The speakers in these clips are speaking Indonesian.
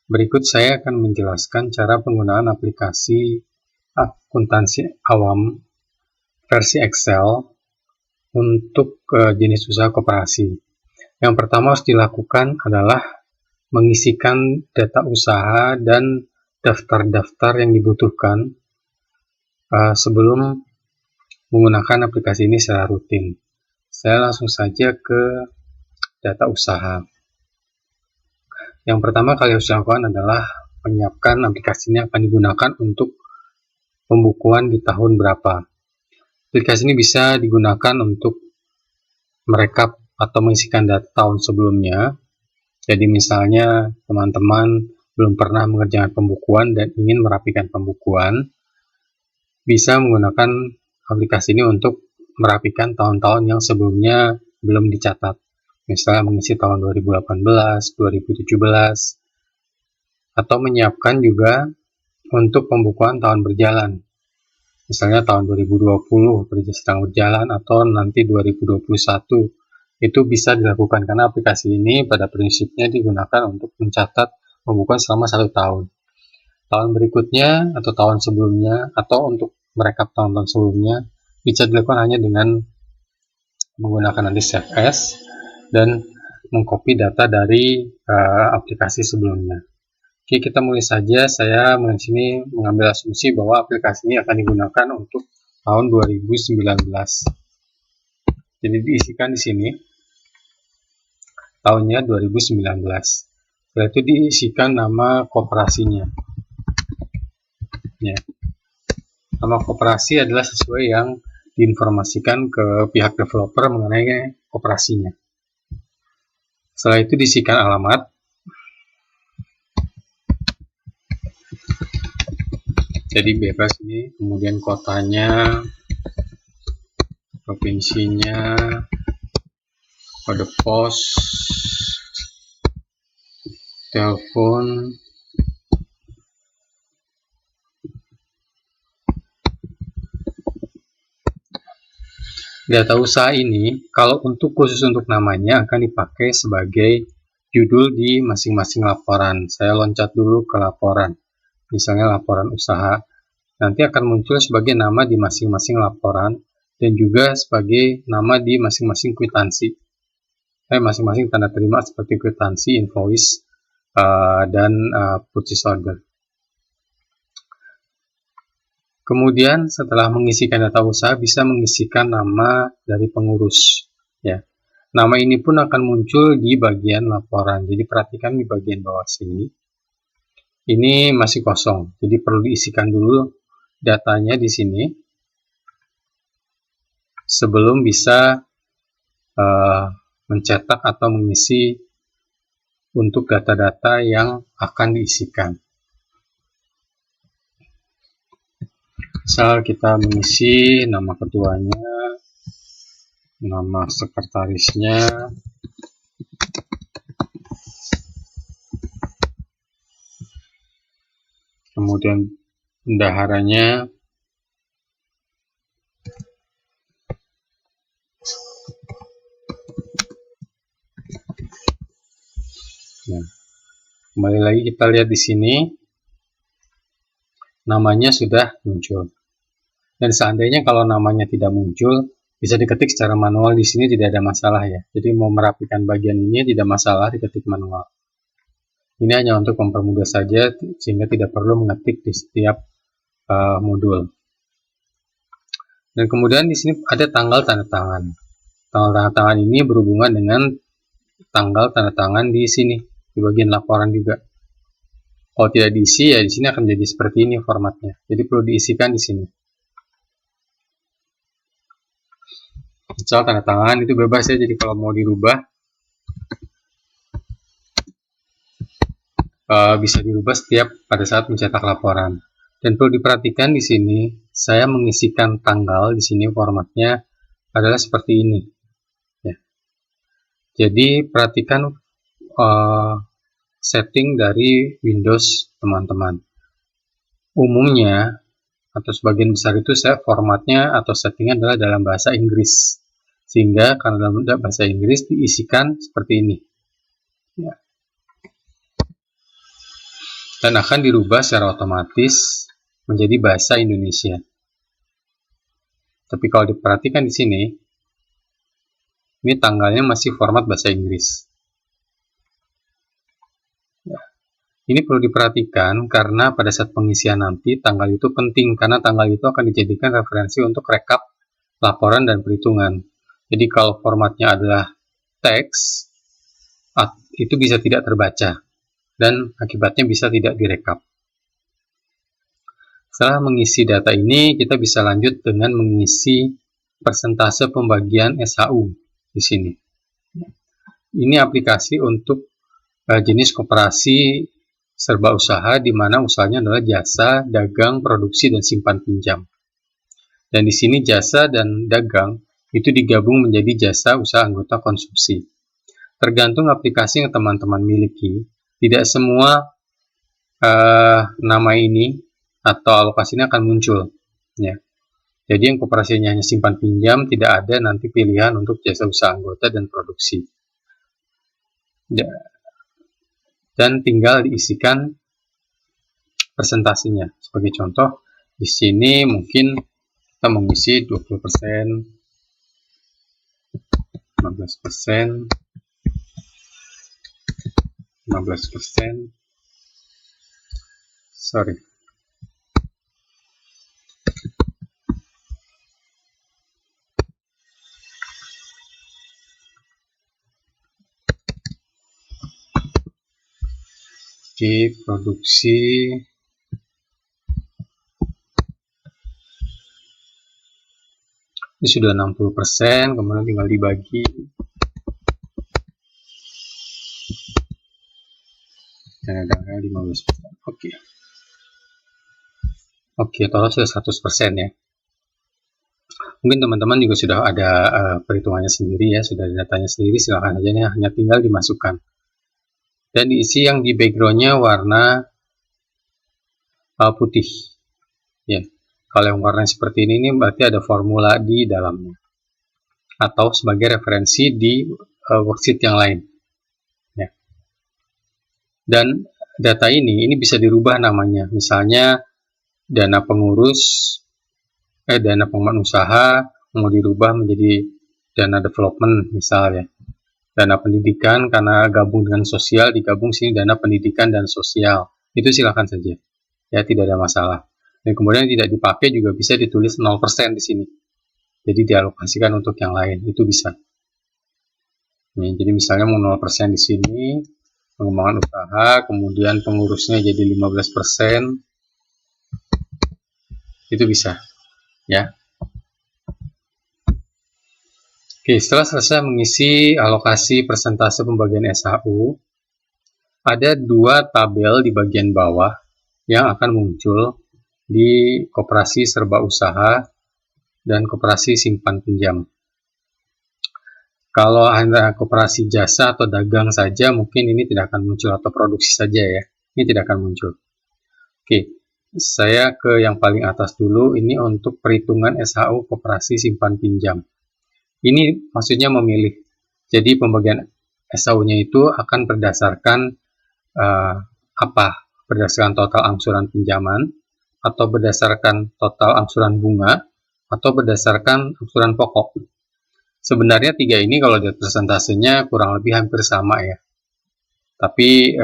Berikut saya akan menjelaskan cara penggunaan aplikasi akuntansi awam versi Excel untuk jenis usaha koperasi. Yang pertama harus dilakukan adalah mengisikan data usaha dan daftar-daftar yang dibutuhkan sebelum menggunakan aplikasi ini secara rutin. Saya langsung saja ke data usaha. Yang pertama kali harus dilakukan adalah menyiapkan aplikasi ini akan digunakan untuk pembukuan di tahun berapa. Aplikasi ini bisa digunakan untuk merekap atau mengisikan data tahun sebelumnya. Jadi misalnya teman-teman belum pernah mengerjakan pembukuan dan ingin merapikan pembukuan, bisa menggunakan aplikasi ini untuk merapikan tahun-tahun yang sebelumnya belum dicatat. Misalnya mengisi tahun 2018, 2017, atau menyiapkan juga untuk pembukuan tahun berjalan. Misalnya tahun 2020 sedang berjalan atau nanti 2021. Itu bisa dilakukan karena aplikasi ini pada prinsipnya digunakan untuk mencatat pembukuan selama 1 tahun. Tahun berikutnya atau tahun sebelumnya atau untuk merekap tahun-tahun sebelumnya bisa dilakukan hanya dengan menggunakan nanti save as dan mengcopy data dari aplikasi sebelumnya. Oke, kita mulai saja. Saya di sini mengambil asumsi bahwa aplikasi ini akan digunakan untuk tahun 2019. Jadi diisikan di sini tahunnya 2019. Setelah itu diisikan nama koperasinya. Ya. Nama koperasi adalah sesuai yang diinformasikan ke pihak developer mengenai koperasinya. Setelah itu diisikan alamat. Jadi bebas ini, kemudian kotanya, provinsinya, kode pos, telepon, data usaha ini kalau khusus untuk namanya akan dipakai sebagai judul di masing-masing laporan. Saya loncat dulu ke laporan, misalnya laporan usaha. Nanti akan muncul sebagai nama di masing-masing laporan dan juga sebagai nama di masing-masing kwitansi. Masing-masing tanda terima seperti kwitansi, invoice, dan purchase order. Kemudian setelah mengisikan data usaha bisa mengisikan nama dari pengurus. Ya, nama ini pun akan muncul di bagian laporan. Jadi perhatikan di bagian bawah sini. Ini masih kosong, jadi perlu diisikan dulu datanya di sini sebelum bisa mencetak atau mengisi untuk data-data yang akan diisikan. Misal kita mengisi nama ketuanya, nama sekretarisnya, kemudian bendaharanya, nah, kembali lagi kita lihat di sini namanya sudah muncul. Dan seandainya kalau namanya tidak muncul, bisa diketik secara manual di sini, tidak ada masalah ya. Jadi mau merapikan bagian ini tidak masalah diketik manual. Ini hanya untuk mempermudah saja sehingga tidak perlu mengetik di setiap modul. Dan kemudian di sini ada tanggal tanda tangan. Tanggal tanda tangan ini berhubungan dengan tanggal tanda tangan di sini di bagian laporan juga. Kalau tidak diisi ya di sini akan jadi seperti ini formatnya. Jadi perlu diisikan di sini. Misal tanda tangan itu bebas ya, jadi kalau mau dirubah bisa dirubah setiap pada saat mencetak laporan. Dan perlu diperhatikan di sini saya mengisikan tanggal di sini formatnya adalah seperti ini. Ya. Jadi perhatikan setting dari Windows teman-teman. Umumnya atau sebagian besar itu saya formatnya atau settingnya adalah dalam bahasa Inggris. Sehingga karena dalam bahasa Inggris diisikan seperti ini. Ya. dan akan dirubah secara otomatis menjadi bahasa Indonesia. Tapi kalau diperhatikan di sini, ini tanggalnya masih format bahasa Inggris. Ini perlu diperhatikan karena pada saat pengisian nanti tanggal itu penting karena tanggal itu akan dijadikan referensi untuk rekap laporan dan perhitungan. Jadi kalau formatnya adalah teks, itu bisa tidak terbaca dan akibatnya bisa tidak direkap. Setelah mengisi data ini, kita bisa lanjut dengan mengisi persentase pembagian SHU di sini. Ini aplikasi untuk jenis koperasi serba usaha di mana usahanya adalah jasa, dagang, produksi, dan simpan pinjam. Dan di sini jasa dan dagang itu digabung menjadi jasa usaha anggota konsumsi. Tergantung aplikasi yang teman-teman miliki, tidak semua nama ini atau alokasinya akan muncul. Ya. Jadi yang koperasinya hanya simpan pinjam, tidak ada nanti pilihan untuk jasa usaha anggota dan produksi. Dan tinggal diisikan persentasenya. Sebagai contoh, di sini mungkin kita mengisi 20%, 15%, 15%, sorry. Oke, produksi ini sudah 60%, kemudian tinggal dibagi. Dan ada 15%. Oke. Oke, total sudah 100% ya. Mungkin teman-teman juga sudah ada perhitungannya sendiri ya, sudah ada datanya sendiri, silahkan aja hanya tinggal dimasukkan. Dan diisi yang di backgroundnya warna putih. Ya. Kalau yang warna seperti ini berarti ada formula di dalamnya. Atau sebagai referensi di worksheet yang lain. Ya. Dan data ini bisa dirubah namanya. Misalnya dana pengurus, dana pengembangan usaha mau dirubah menjadi dana development misalnya. Dana pendidikan karena gabung dengan sosial, digabung sini dana pendidikan dan sosial. Itu silakan saja. Ya, tidak ada masalah. Dan kemudian tidak dipakai juga bisa ditulis 0% di sini. Jadi dialokasikan untuk yang lain, itu bisa. Nih, jadi misalnya mau 0% di sini, pengembangan usaha, kemudian pengurusnya jadi 15%. Itu bisa. Ya. Oke, setelah selesai mengisi alokasi persentase pembagian SHU, ada dua tabel di bagian bawah yang akan muncul di koperasi serba usaha dan koperasi simpan pinjam. Kalau hanya koperasi jasa atau dagang saja, mungkin ini tidak akan muncul, atau produksi saja ya, ini tidak akan muncul. Oke, saya ke yang paling atas dulu, ini untuk perhitungan SHU koperasi simpan pinjam. Ini maksudnya memilih. Jadi pembagian SHU-nya itu akan berdasarkan apa? Berdasarkan total angsuran pinjaman, atau berdasarkan total angsuran bunga, atau berdasarkan angsuran pokok. Sebenarnya tiga ini kalau lihat persentasenya kurang lebih hampir sama ya. Tapi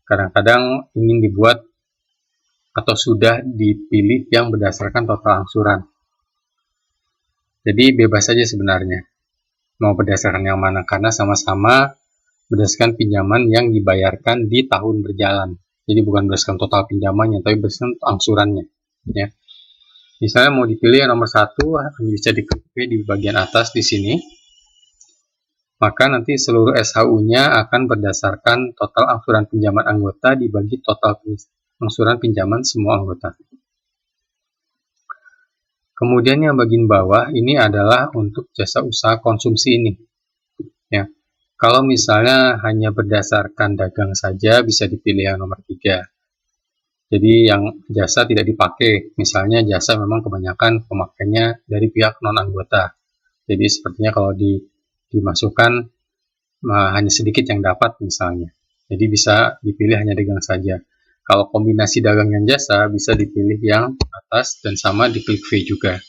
kadang-kadang ingin dibuat atau sudah dipilih yang berdasarkan total angsuran. Jadi bebas saja sebenarnya mau berdasarkan yang mana, karena sama-sama berdasarkan pinjaman yang dibayarkan di tahun berjalan. Jadi bukan berdasarkan total pinjamannya, tapi berdasarkan angsurannya. Ya. Misalnya mau dipilih yang nomor 1, bisa diklik di bagian atas di sini. Maka nanti seluruh SHU-nya akan berdasarkan total angsuran pinjaman anggota dibagi total angsuran pinjaman semua anggota. Kemudian yang bagian bawah ini adalah untuk jasa usaha konsumsi ini. Ya. Kalau misalnya hanya berdasarkan dagang saja, bisa dipilih yang nomor 3. Jadi yang jasa tidak dipakai. Misalnya jasa memang kebanyakan pemakainya dari pihak non-anggota. Jadi sepertinya kalau dimasukkan hanya sedikit yang dapat misalnya. Jadi bisa dipilih hanya dagang saja. Kalau kombinasi dagang dan jasa bisa dipilih yang atas dan sama diklik V juga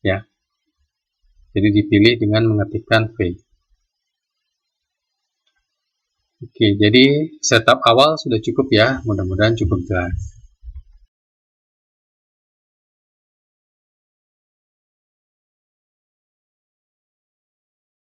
ya. Jadi dipilih dengan mengetikkan V. Oke, jadi setup awal sudah cukup ya, mudah-mudahan cukup jelas.